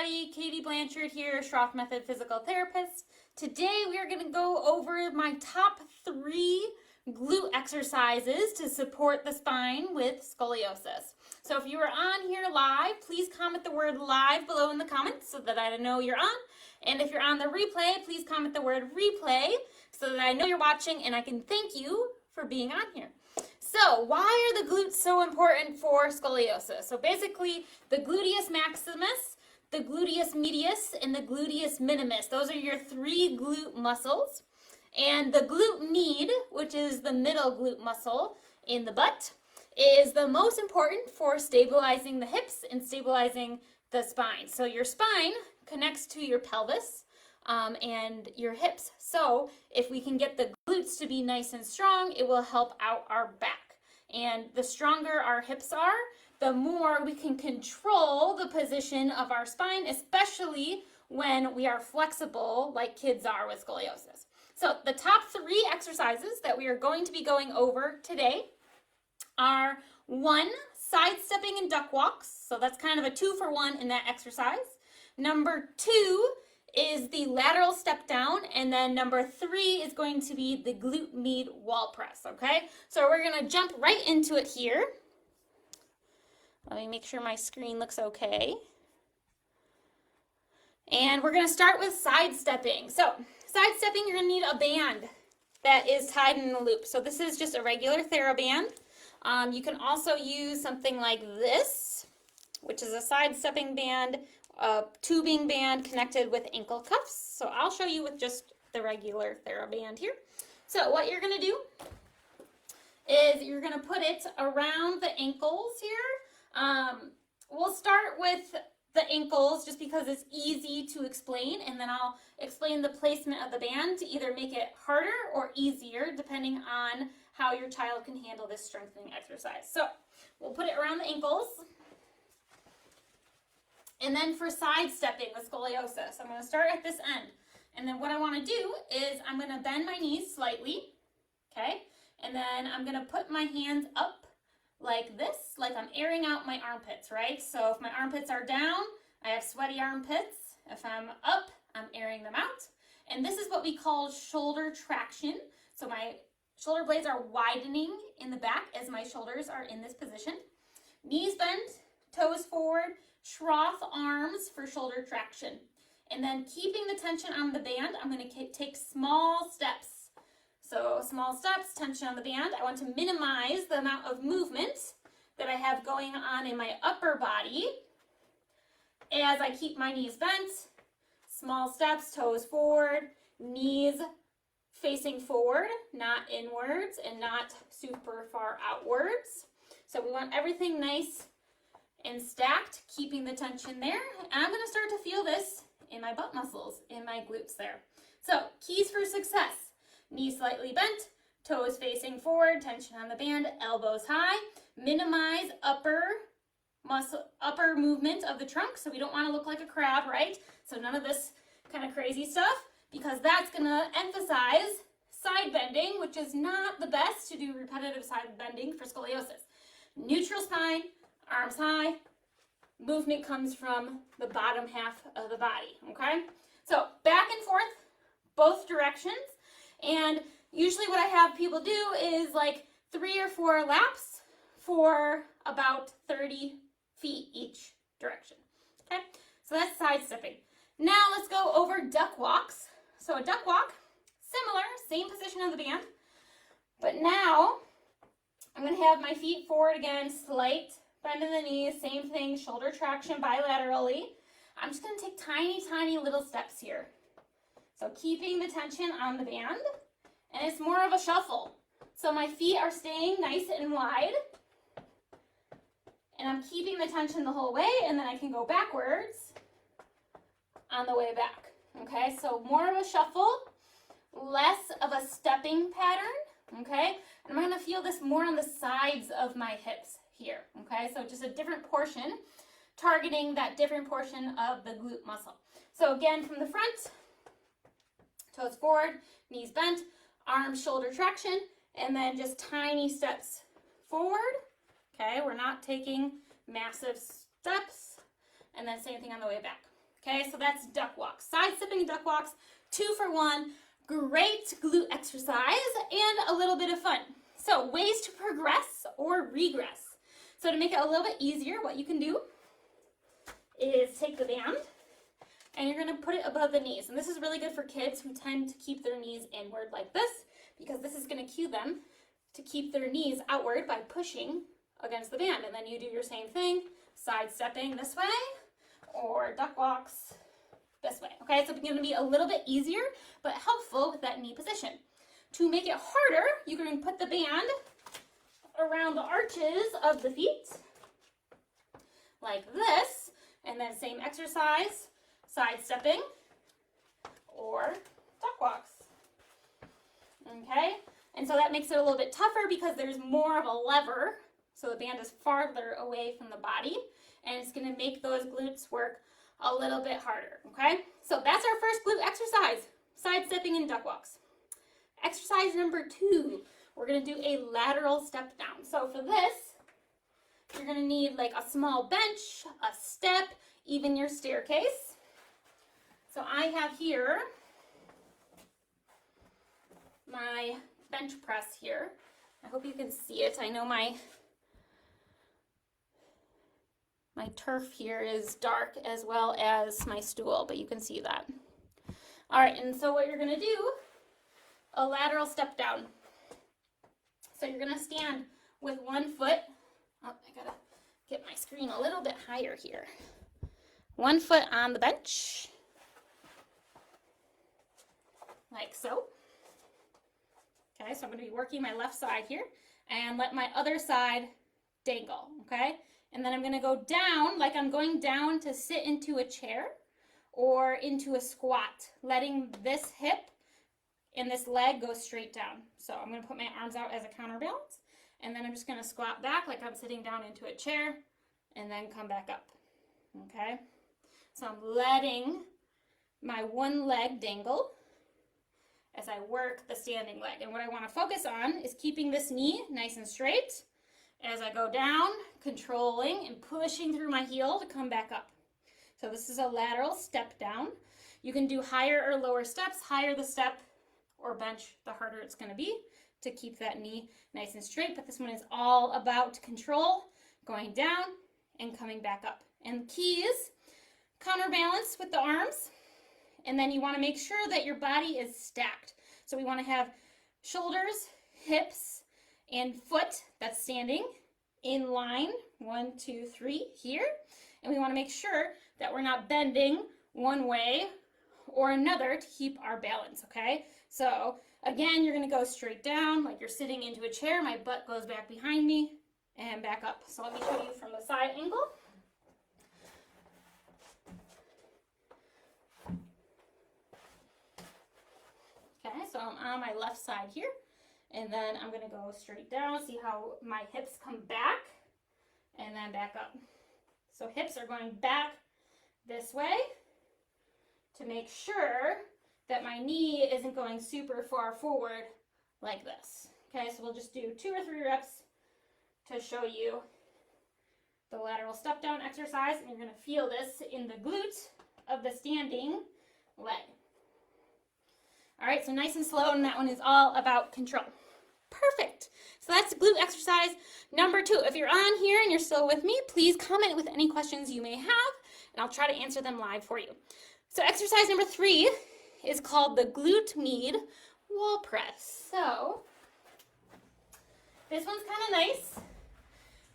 everybody, Katie Blanchard here, Schroth Method physical therapist. Today we are going to go over my top 3 glute exercises to support the spine with scoliosis. So if you are on here live, please comment the word live below in the comments so that I know you're on. And if you're on the replay, please comment the word replay so that I know you're watching and I can thank you for being on here. So why are the glutes so important for scoliosis? So basically the gluteus maximus, the gluteus medius, and the gluteus minimus. Those are your 3 glute muscles. And the glute med, which is the middle glute muscle in the butt, is the most important for stabilizing the hips and stabilizing the spine. So your spine connects to your pelvis and your hips. So if we can get the glutes to be nice and strong, it will help out our back. And the stronger our hips are, the more we can control the position of our spine, especially when we are flexible like kids are with scoliosis. So the top 3 exercises that we are going to be going over today are 1, sidestepping and duck walks. So that's kind of a 2-for-1 in that exercise. Number 2 is the lateral step down, and then number 3 is going to be the glute med wall press, okay? So we're gonna jump right into it here. Let me make sure my screen looks okay. And we're gonna start with sidestepping. So sidestepping, you're gonna need a band that is tied in a loop. So this is just a regular TheraBand. You can also use something like this, which is a sidestepping band, a tubing band connected with ankle cuffs. So I'll show you with just the regular TheraBand here. So what you're going to do is you're going to put it around the ankles here. We'll start with the ankles just because it's easy to explain, and then I'll explain the placement of the band to either make it harder or easier depending on how your child can handle this strengthening exercise. So we'll put it around the ankles. And then for sidestepping with scoliosis, I'm going to start at this end. And then what I want to do is I'm going to bend my knees slightly, okay? And then I'm going to put my hands up like this, like I'm airing out my armpits, right? So if my armpits are down, I have sweaty armpits. If I'm up, I'm airing them out. And this is what we call shoulder traction. So my shoulder blades are widening in the back as my shoulders are in this position. Knees bent, toes forward, Schroth arms for shoulder traction. And then keeping the tension on the band, I'm going to take small steps. So small steps, tension on the band. I want to minimize the amount of movement that I have going on in my upper body as I keep my knees bent. Small steps, toes forward, knees facing forward, not inwards and not super far outwards. So we want everything nice and stacked, keeping the tension there. And I'm going to start to feel this in my butt muscles, in my glutes there. So keys for success: knees slightly bent, toes facing forward, tension on the band, elbows high. Minimize upper movement of the trunk, so we don't want to look like a crab, right? So none of this kind of crazy stuff, because that's going to emphasize side bending, which is not the best to do repetitive side bending for scoliosis. Neutral spine, arms high, movement comes from the bottom half of the body, okay? So back and forth, both directions, and usually what I have people do is like 3 or 4 laps for about 30 feet each direction, okay? So that's sidestepping. Now let's go over duck walks. So a duck walk, similar, same position on the band, but now I'm gonna have my feet forward again, slight bend in the knees, same thing, shoulder traction bilaterally. I'm just going to take tiny, tiny little steps here. So keeping the tension on the band, and it's more of a shuffle. So my feet are staying nice and wide, and I'm keeping the tension the whole way, and then I can go backwards on the way back. Okay, so more of a shuffle, less of a stepping pattern, okay? And I'm going to feel this more on the sides of my hips here, okay? So just a different portion, targeting that different portion of the glute muscle. So again, from the front, toes forward, knees bent, arms shoulder traction, and then just tiny steps forward, okay? We're not taking massive steps, and then same thing on the way back, Okay, so that's duck walks. Sidestepping duck walks, 2 for 1. Great glute exercise and a little bit of fun. So ways to progress or regress. So to make it a little bit easier, what you can do is take the band and you're going to put it above the knees. And this is really good for kids who tend to keep their knees inward like this, because this is going to cue them to keep their knees outward by pushing against the band. And then you do your same thing, sidestepping this way or duck walks this way. Okay, so it's going to be a little bit easier but helpful with that knee position. To make it harder, you can put the band around the arches of the feet like this, and then same exercise, sidestepping or duck walks. Okay, and so that makes it a little bit tougher because there's more of a lever, so the band is farther away from the body, and it's going to make those glutes work a little bit harder. Okay, so that's our first glute exercise, sidestepping and duck walks. Exercise number 2, we're going to do a lateral step down. So for this, you're going to need like a small bench, a step, even your staircase. So I have here my bench press here. I hope you can see it. I know my turf here is dark as well as my stool, but you can see that. All right, and so what you're going to do, a lateral step down. So you're going to stand with one foot. Oh, I got to get my screen a little bit higher here. One foot on the bench, like so. Okay, so I'm going to be working my left side here and let my other side dangle, okay? And then I'm going to go down like I'm going down to sit into a chair or into a squat, letting this hip and this leg go straight down. So I'm going to put my arms out as a counterbalance, and then I'm just going to squat back like I'm sitting down into a chair and then come back up, okay? So I'm letting my one leg dangle as I work the standing leg. And what I want to focus on is keeping this knee nice and straight as I go down, controlling and pushing through my heel to come back up. So this is a lateral step down. You can do higher or lower steps. Higher the step or bench, the harder it's going to be to keep that knee nice and straight. But this one is all about control, going down and coming back up. And the key is counterbalance with the arms. And then you want to make sure that your body is stacked. So we want to have shoulders, hips, and foot that's standing in line, 1, 2, 3 here. And we want to make sure that we're not bending one way or another to keep our balance, okay? So again, you're going to go straight down like you're sitting into a chair. My butt goes back behind me and back up. So let me show you from the side angle. Okay, so I'm on my left side here, and then I'm going to go straight down. See how my hips come back and then back up. So hips are going back this way to make sure that my knee isn't going super far forward like this. Okay, so we'll just do 2 or 3 reps to show you the lateral step down exercise, and you're going to feel this in the glute of the standing leg. All right, so nice and slow, and that one is all about control. Perfect. So that's glute exercise number 2. If you're on here and you're still with me, please comment with any questions you may have, and I'll try to answer them live for you. So exercise number 3 is called the glute med wall press. So this one's kind of nice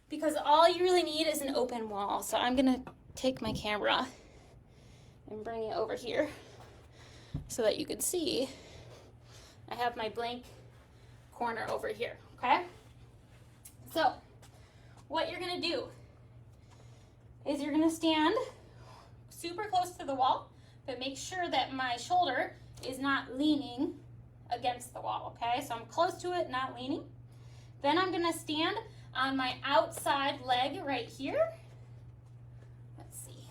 because all you really need is an open wall. So I'm going to take my camera and bring it over here so that you can see. I have my blank corner over here, okay? So what you're going to do is you're going to stand super close to the wall, but make sure that my shoulder is not leaning against the wall, okay? So I'm close to it, not leaning. Then I'm going to stand on my outside leg right here. Let's see.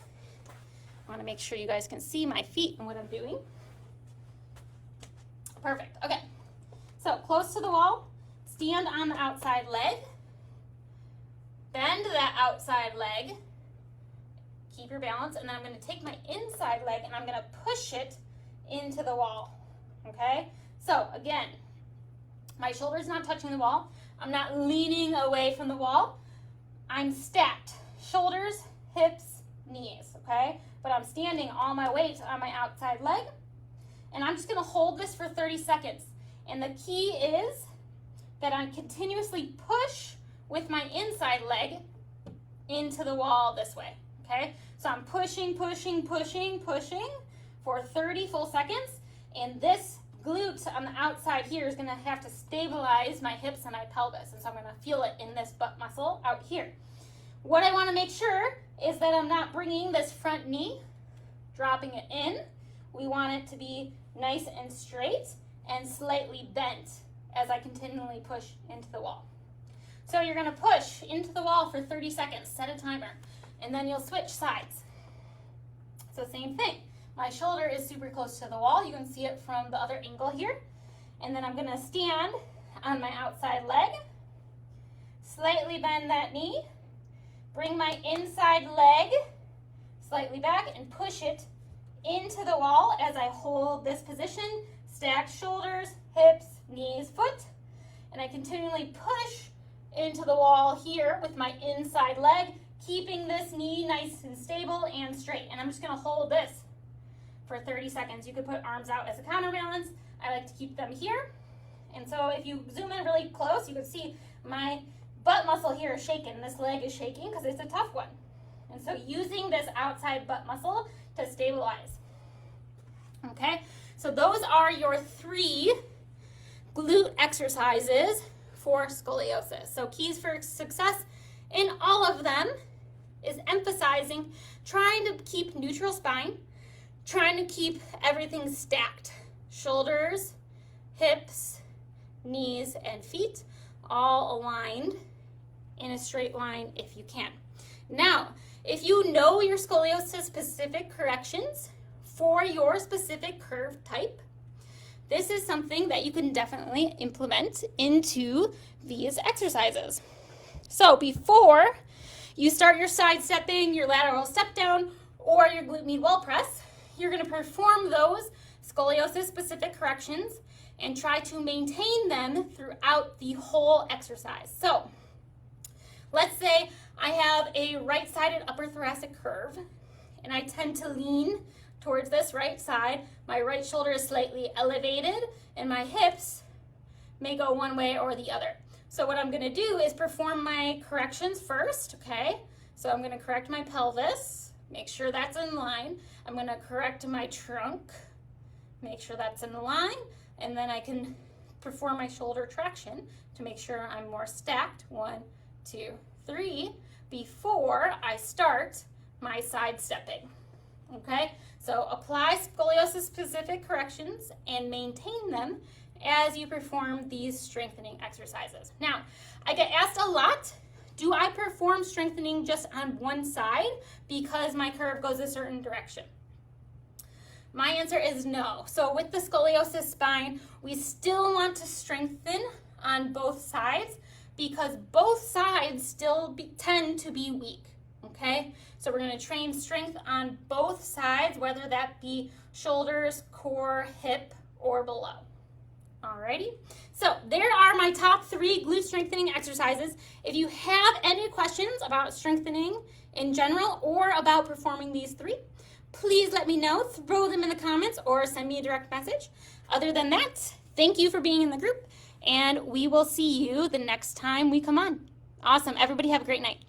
I want to make sure you guys can see my feet and what I'm doing. Perfect. Okay. So close to the wall, stand on the outside leg, bend that outside leg, keep your balance, and then I'm going to take my inside outside leg, and I'm gonna push it into the wall, okay? So again, my shoulder's not touching the wall. I'm not leaning away from the wall. I'm stacked, shoulders, hips, knees, okay? But I'm standing all my weight on my outside leg, and I'm just gonna hold this for 30 seconds. And the key is that I continuously push with my inside leg into the wall this way, okay? So I'm pushing, pushing, pushing, pushing for 30 full seconds, and this glute on the outside here is gonna have to stabilize my hips and my pelvis, and so I'm gonna feel it in this butt muscle out here. What I wanna make sure is that I'm not bringing this front knee, dropping it in. We want it to be nice and straight and slightly bent as I continually push into the wall. So you're gonna push into the wall for 30 seconds, set a timer, and then you'll switch sides. So same thing. My shoulder is super close to the wall. You can see it from the other angle here. And then I'm gonna stand on my outside leg, slightly bend that knee, bring my inside leg slightly back and push it into the wall as I hold this position, stack shoulders, hips, knees, foot, and I continually push into the wall here with my inside leg, keeping this knee nice and stable and straight. And I'm just gonna hold this for 30 seconds. You could put arms out as a counterbalance. I like to keep them here. And so if you zoom in really close, you can see my butt muscle here is shaking. This leg is shaking because it's a tough one. And so using this outside butt muscle to stabilize. Okay, so those are your 3 glute exercises for scoliosis. So keys for success in all of them is emphasizing trying to keep neutral spine, trying to keep everything stacked. Shoulders, hips, knees, and feet all aligned in a straight line if you can. Now, if you know your scoliosis specific corrections for your specific curve type, this is something that you can definitely implement into these exercises. So before you start your sidestepping, your lateral step down, or your glute med wall press, you're gonna perform those scoliosis specific corrections and try to maintain them throughout the whole exercise. So let's say I have a right-sided upper thoracic curve and I tend to lean towards this right side. My right shoulder is slightly elevated and my hips may go one way or the other. So what I'm gonna do is perform my corrections first, okay? So I'm gonna correct my pelvis, make sure that's in line. I'm gonna correct my trunk, make sure that's in line, and then I can perform my shoulder traction to make sure I'm more stacked, 1, 2, 3, before I start my sidestepping, okay? So apply scoliosis specific corrections and maintain them as you perform these strengthening exercises. Now, I get asked a lot, do I perform strengthening just on one side because my curve goes a certain direction? My answer is no. So with the scoliosis spine, we still want to strengthen on both sides because both sides still tend to be weak, okay? So we're gonna train strength on both sides, whether that be shoulders, core, hip, or below. Alrighty, so there are my top 3 glute strengthening exercises. If you have any questions about strengthening in general or about performing these 3, please let me know, throw them in the comments or send me a direct message. Other than that, thank you for being in the group and we will see you the next time we come on. Awesome, everybody have a great night.